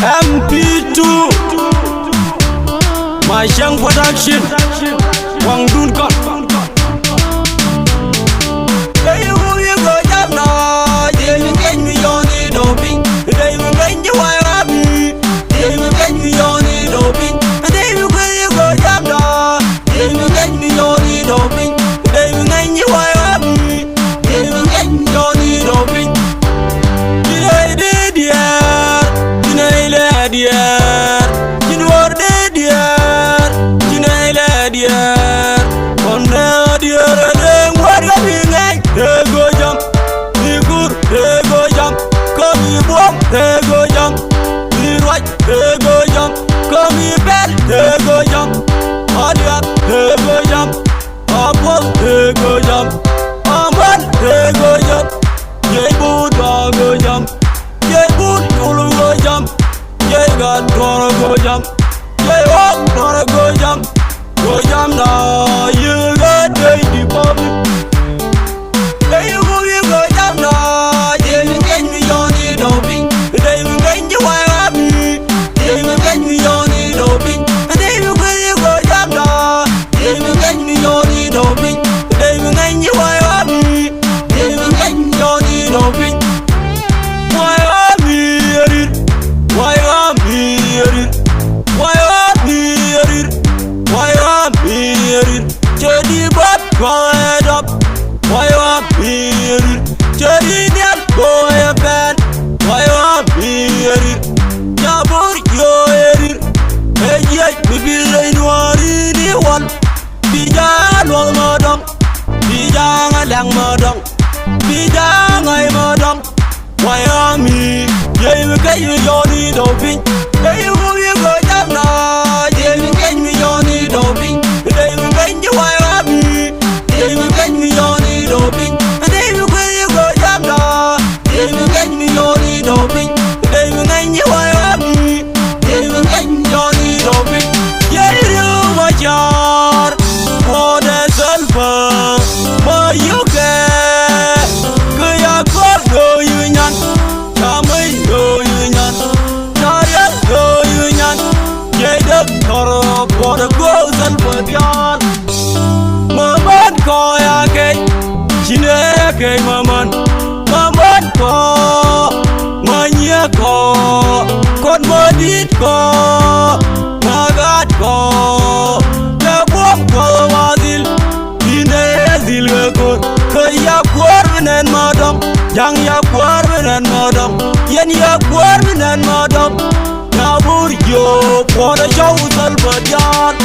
MP2 My Young Production Quang Dun Con Đây vui người đáp nói Để mình cánh mình vô đi đồ bình Đây mình cánh như hoài rap Để mình cánh mình vô đi đồ bình Đây mình vui người đáp nói Để mình cánh mình vô đi đồ bình Đây mình cánh như hoài rap Để mình cánh mình vô đi đồ bình Đi đây đi điar Đi này là điar Đi nuột đi điar Đi này là điar Còn nè điar Đừng quát gặp hình anh Thế cô dâm Đi cút Thế cô dâm Có bị buông Thế cô dâm Đi roách Thế cô dâm Có bị bét Thế cô dâm Ở điệp Thế cô dâm Ở buông Thế cô dâm Ở mất Thế cô dâm Dây bút vào cô dâm Dây bút vô cô dâm Dây gạt vào cô dâm Dây hốt vào cô dâm Cô dâm nào như gắt đây đi bóp Đây cô biết cô dâm nào Đây mình cánh mình vô đi đồ bình Đây mình cánh như hoài rap Đây mình cánh mình vô đi đồ bình Đây mình biết cô dâm nào Đây mình cánh mình vô đi đồ bình Đây mình cánh như hoài rap Đây mình cánh mình vô đi đồ bình Why are me here? Why are me here? Why are me here? Why are me here? Jadi bab go head up. Why are me here? Jadi net go head bad. Why are me here? Jabur yo here. Hey yeah, bibi lain wari di wal. Bijang wal madam. Bijang adang madam. Bijang ay madam. Why are me? Yeah, we get you Johnny Doping. Hey, you go down now. Yeah, we get me Johnny Doping. Hey, we get you why are me? Yeah, we get me Johnny Doping. Hey, you go down now. Yeah, we get me Johnny Doping. Hey, we get you why are me? Yeah, we get me Johnny Doping. Yeah, you my yard. For the sulfur, for you get. Good, I got go you nyan. For the girls and for the young Maman ko ya kay Chine kay maman Maman ko Manya ko Kon modit ko Magat ko Nabuak ko wazil Dine zil gakot Kaya kuar benen madam Yang ya kuar benen madam Yen ya kuar benen madam Nabur yo for the show salvadian